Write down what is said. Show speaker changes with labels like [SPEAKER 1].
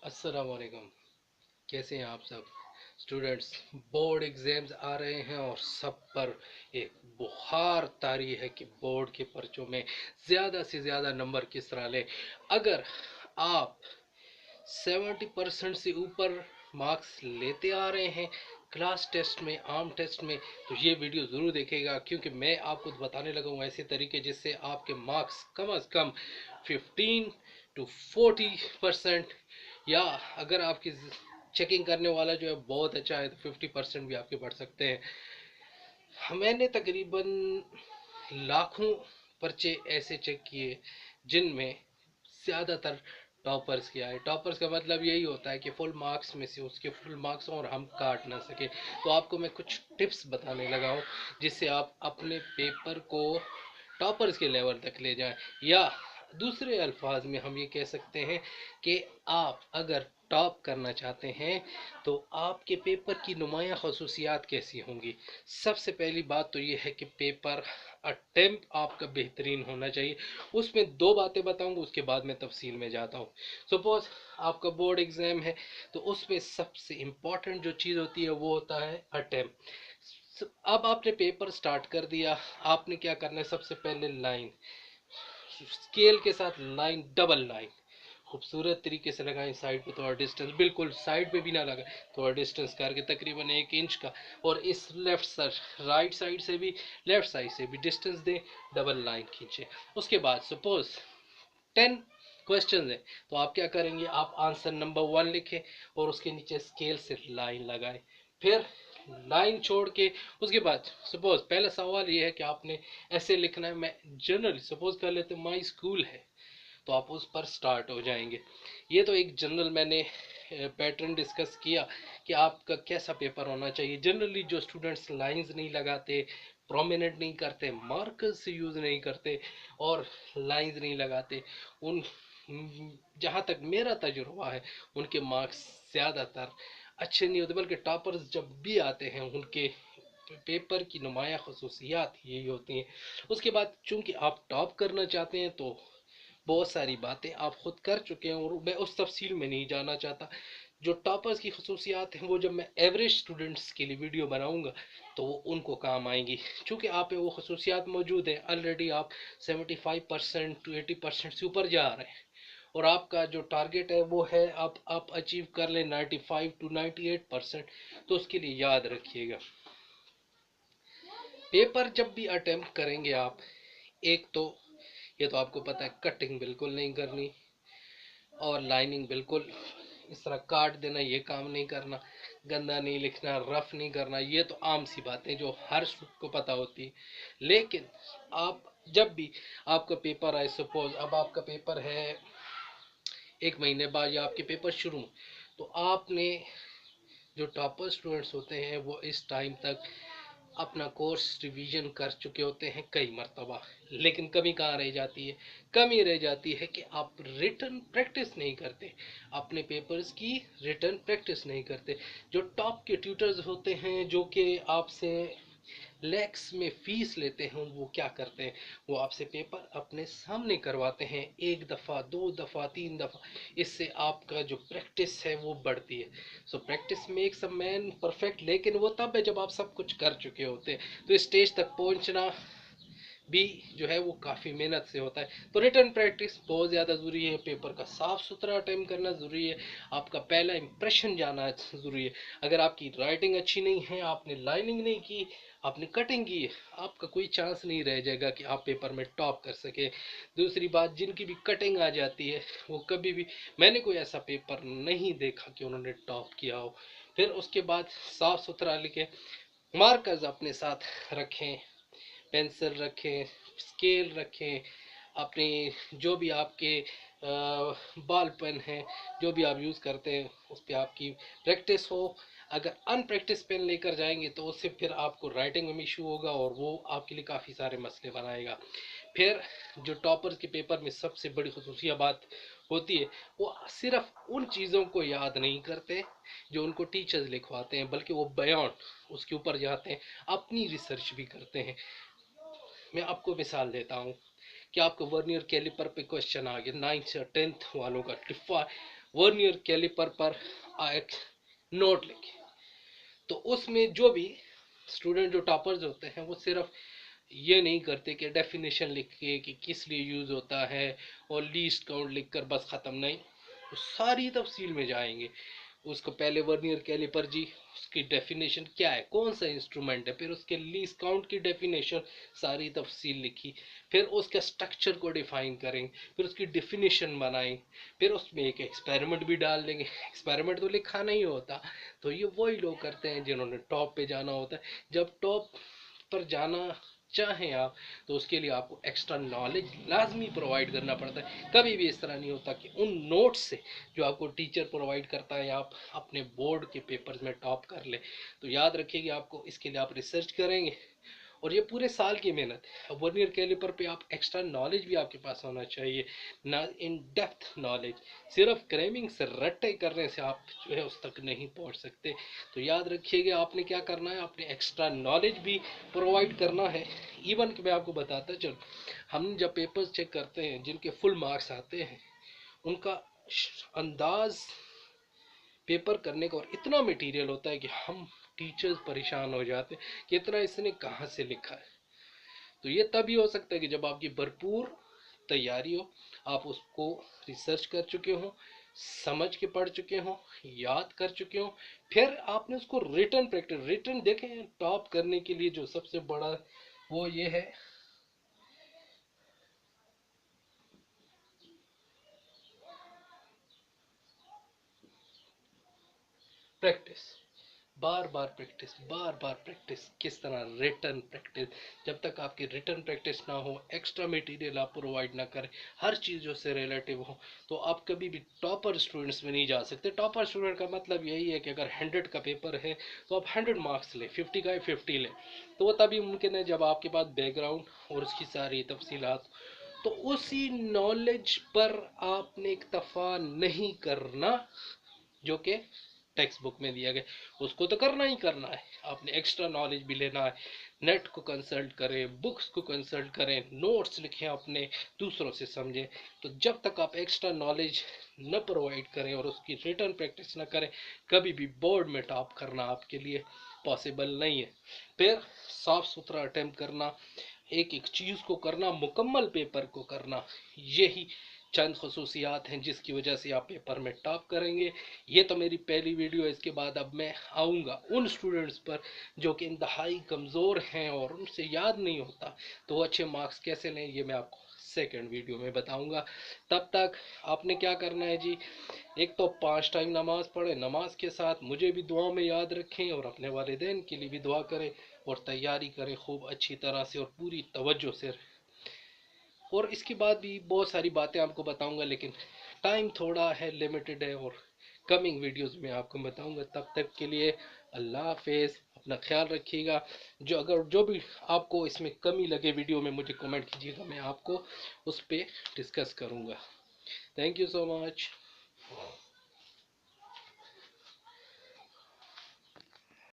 [SPEAKER 1] अस्सलाम वालेकुम। कैसे हैं आप सब स्टूडेंट्स? बोर्ड एग्जाम्स आ रहे हैं और सब पर एक बुखार तारी है कि बोर्ड के पर्चों में ज़्यादा से ज़्यादा नंबर किस तरह लें। अगर आप 70% से ऊपर मार्क्स लेते आ रहे हैं क्लास टेस्ट में, आम टेस्ट में, तो ये वीडियो ज़रूर देखेगा, क्योंकि मैं आपको बताने लगा हूँ ऐसे तरीके जिससे आपके मार्क्स कम अज़ कम 15 to 40%, या अगर आपकी चेकिंग करने वाला जो है बहुत अच्छा है तो 50% भी आपके बढ़ सकते हैं। मैंने तकरीबन लाखों पर्चे ऐसे चेक किए जिनमें ज़्यादातर टॉपर्स किया है। टॉपर्स का मतलब यही होता है कि फुल मार्क्स में से उसके फुल मार्क्स और हम काट ना सके। तो आपको मैं कुछ टिप्स बताने लगा हूँ जिससे आप अपने पेपर को टॉपर्स के लेवल तक ले जाएं, या दूसरे अल्फाज में हम ये कह सकते हैं कि आप अगर टॉप करना चाहते हैं तो आपके पेपर की नुमायाँ खसूसियात कैसी होंगी। सबसे पहली बात तो ये है कि पेपर अटेम्प्ट आपका बेहतरीन होना चाहिए। उसमें दो बातें बताऊंगा, उसके बाद मैं तफसील में जाता हूँ। सपोज आपका बोर्ड एग्ज़ाम है तो उसमें सबसे इम्पॉर्टेंट जो चीज़ होती है वो होता है अटेम्प्ट। अब आपने पेपर स्टार्ट कर दिया, आपने क्या करना है? सबसे पहले लाइन, स्केल के साथ लाइन, डबल लाइन खूबसूरत तरीके से लगाएं। साइड पे थोड़ा डिस्टेंस, बिल्कुल साइड पे भी ना लगाएं, थोड़ा डिस्टेंस करके तकरीबन 1 इंच का। और इस लेफ्ट साइड, राइट साइड से भी, लेफ्ट साइड से भी डिस्टेंस दें, डबल लाइन खींचे। उसके बाद सपोज 10 क्वेश्चन है तो आप क्या करेंगे? आप आंसर नंबर 1 लिखें और उसके नीचे स्केल से लाइन लगाएं। फिर लाइन छोड़ के उसके बाद सपोज पहला सवाल ये है कि आपने ऐसे लिखना है। मैं जनरली सपोज कर लेते माई स्कूल है, तो आप उस पर स्टार्ट हो जाएंगे। ये तो एक जनरल मैंने पैटर्न डिस्कस किया कि आपका कैसा पेपर होना चाहिए। जनरली जो स्टूडेंट्स लाइंस नहीं लगाते, प्रोमिनेंट नहीं करते, मार्कर्स से यूज़ नहीं करते और लाइंस नहीं लगाते, उन जहाँ तक मेरा तजुर्बा है उनके मार्क्स ज़्यादातर अच्छे नहीं होते, बल्कि टॉपर्स जब भी आते हैं उनके पेपर की नुमायाँ खसूसियात यही होती हैं। उसके बाद चूंकि आप टॉप करना चाहते हैं तो बहुत सारी बातें आप खुद कर चुके हैं और मैं उस तफसील में नहीं जाना चाहता। जो टॉपर्स की खसूसियात हैं वो जब मैं एवरेज स्टूडेंट्स के लिए वीडियो बनाऊंगा तो वो उनको काम आएंगी। चूँकि आप में वो खसूसियात मौजूद हैं, ऑलरेडी आप 75% to 80% से ऊपर जा रहे हैं और आपका जो टारगेट है वो है आप अचीव कर लें 95 to 98%। तो उसके लिए याद रखिएगा, पेपर जब भी अटेम्प्ट करेंगे आप, एक तो ये तो आपको पता है कटिंग बिल्कुल नहीं करनी और लाइनिंग बिल्कुल इस तरह काट देना, ये काम नहीं करना। गंदा नहीं लिखना, रफ नहीं करना, ये तो आम सी बातें जो हर स्टूडेंट को पता होती है। लेकिन आप जब भी आपका पेपर आए, सपोज अब आपका पेपर है 1 महीने बाद या आपके पेपर शुरू, तो आपने जो टॉपर स्टूडेंट्स होते हैं वो इस टाइम तक अपना कोर्स रिवीजन कर चुके होते हैं कई मरतबा। लेकिन कमी कहाँ रह जाती है? कमी रह जाती है कि आप रिटर्न प्रैक्टिस नहीं करते, अपने पेपर्स की रिटर्न प्रैक्टिस नहीं करते। जो टॉप के ट्यूटर्स होते हैं जो कि आपसे लैक्स में फीस लेते हैं, वो क्या करते हैं? वो आपसे पेपर अपने सामने करवाते हैं, 1 दफ़ा 2 दफ़ा 3 दफ़ा। इससे आपका जो प्रैक्टिस है वो बढ़ती है। So practice makes a man perfect, लेकिन वो तब है जब आप सब कुछ कर चुके होते हैं। तो इस स्टेज तक पहुंचना भी जो है वो काफ़ी मेहनत से होता है। तो रिटर्न प्रैक्टिस बहुत ज़्यादा ज़रूरी है, पेपर का साफ़ सुथरा अटेम्प्ट करना ज़रूरी है, आपका पहला इंप्रेशन जाना ज़रूरी है। अगर आपकी राइटिंग अच्छी नहीं है, आपने लाइनिंग नहीं की, आपने कटिंग की, आपका कोई चांस नहीं रह जाएगा कि आप पेपर में टॉप कर सके। दूसरी बात, जिनकी भी कटिंग आ जाती है वो कभी भी, मैंने कोई ऐसा पेपर नहीं देखा कि उन्होंने टॉप किया हो। फिर उसके बाद साफ़ सुथरा लिखें, मार्कर्स अपने साथ रखें, पेंसिल रखें, स्केल रखें, अपने जो भी आपके बॉल पेन है, जो भी आप यूज़ करते हैं उस पर आपकी प्रैक्टिस हो। अगर अनप्रैक्टिस पेन लेकर जाएंगे तो उससे फिर आपको राइटिंग में इशू होगा और वो आपके लिए काफ़ी सारे मसले बनाएगा। फिर जो टॉपर्स के पेपर में सबसे बड़ी खसूसिया बात होती है, वो सिर्फ उन चीज़ों को याद नहीं करते जो उनको टीचर्स लिखवाते हैं, बल्कि वो बयान उसके ऊपर जाते हैं, अपनी रिसर्च भी करते हैं। मैं आपको मिसाल देता हूँ कि आपको वर्नियर कैलिपर पे क्वेश्चन आ गया 9th या 10th वालों का, वर्नियर कैलिपर पर एक नोट लिखें। तो उसमें जो भी स्टूडेंट जो टॉपर्स होते हैं वो सिर्फ ये नहीं करते कि डेफिनेशन लिख के कि किस लिए यूज़ होता है और लीस्ट काउंट लिख कर बस ख़त्म, नहीं, वो सारी तफसील में जाएंगे। उसको पहले वर्नियर कैलिपर जी, उसकी डेफिनेशन क्या है, कौन सा इंस्ट्रूमेंट है, फिर उसके लीस्ट काउंट की डेफिनेशन, सारी तफसील लिखी, फिर उसके स्ट्रक्चर को डिफाइन करेंगे, फिर उसकी डेफिनेशन बनाएंगे, फिर उसमें एक एक्सपेरिमेंट भी डाल देंगे। एक्सपेरिमेंट तो लिखा नहीं होता, तो ये वही लोग करते हैं जिन्होंने टॉप पे जाना होता है। जब टॉप पर जाना चाहें आप, तो उसके लिए आपको एक्स्ट्रा नॉलेज लाजमी प्रोवाइड करना पड़ता है। कभी भी इस तरह नहीं होता कि उन नोट्स से जो आपको टीचर प्रोवाइड करता है आप अपने बोर्ड के पेपर्स में टॉप कर ले। तो याद रखिए कि आपको इसके लिए आप रिसर्च करेंगे और ये पूरे साल की मेहनत है। वर्नियर कैलिपर पे आप एक्स्ट्रा नॉलेज भी आपके पास होना चाहिए, ना इन डेप्थ नॉलेज। सिर्फ क्रैमिंग से रट्टे करने से आप जो है उस तक नहीं पहुंच सकते। तो याद रखिएगा आपने क्या करना है, आपने एक्स्ट्रा नॉलेज भी प्रोवाइड करना है। इवन कि मैं आपको बताता चल, हम जब पेपर्स चेक करते हैं जिनके फुल मार्क्स आते हैं, उनका अंदाज पेपर करने का और इतना मटेरियल होता है कि हम टीचर्स परेशान हो जाते हैं कि इतना इसने कहाँ से लिखा है। तो ये तभी हो सकता है कि जब आपकी भरपूर तैयारी हो, आप उसको रिसर्च कर चुके हो, समझ के पढ़ चुके हो, याद कर चुके हो, फिर आपने उसको रिटर्न प्रैक्टिस, रिटर्न देखें टॉप करने के लिए जो सबसे बड़ा वो ये है प्रैक्टिस। बार बार प्रैक्टिस, बार बार प्रैक्टिस। किस तरह रिटर्न प्रैक्टिस। जब तक आपकी रिटर्न प्रैक्टिस ना हो, एक्स्ट्रा मटेरियल आप प्रोवाइड ना करें, हर चीज़ से रिलेटिव हो, तो आप कभी भी टॉपर स्टूडेंट्स में नहीं जा सकते। टॉपर स्टूडेंट का मतलब यही है कि अगर 100 का पेपर है तो आप 100 मार्क्स लें, 50 का है 50 लें। तो वो तभी मुमकिन है जब आपके पास बैकग्राउंड और उसकी सारी तफसीलात। तो उसी नॉलेज पर आपने इक्तफा नहीं करना जो कि टेक्स्ट बुक में दिया गया, उसको तो करना ही करना है। आपने एक्स्ट्रा नॉलेज भी लेना है, नेट को कंसल्ट करें, बुक्स को कंसल्ट करें, नोट्स लिखें अपने, दूसरों से समझें। तो जब तक आप एक्स्ट्रा नॉलेज न प्रोवाइड करें और उसकी रिटर्न प्रैक्टिस न करें, कभी भी बोर्ड में टॉप करना आपके लिए पॉसिबल नहीं है। फिर साफ सुथरा अटेम्प्ट करना, एक एक चीज़ को करना, मुकम्मल पेपर को करना, यही चंद खसूसियात हैं जिसकी वजह से आप पेपर में टॉप करेंगे। ये तो मेरी पहली वीडियो है। इसके बाद अब मैं आऊँगा उन स्टूडेंट्स पर जो कि इंतहाई कमज़ोर हैं और उनसे याद नहीं होता, तो वो अच्छे मार्क्स कैसे लें ये मैं आपको सेकंड वीडियो में बताऊंगा। तब तक आपने क्या करना है जी, एक तो 5 टाइम नमाज पढ़ें, नमाज के साथ मुझे भी दुआ में याद रखें और अपने वालिदैन के लिए भी दुआ करें और तैयारी करें खूब अच्छी तरह से और पूरी तवज्जो से। और इसके बाद भी बहुत सारी बातें आपको बताऊंगा, लेकिन टाइम थोड़ा है, लिमिटेड है, और कमिंग वीडियोस में आपको बताऊंगा। तब तक के लिए अल्लाह हाफिज़, अपना ख्याल रखिएगा। जो भी आपको इसमें कमी लगे वीडियो में मुझे कमेंट कीजिएगा, मैं आपको उस पर डिस्कस करूंगा। Thank you so much.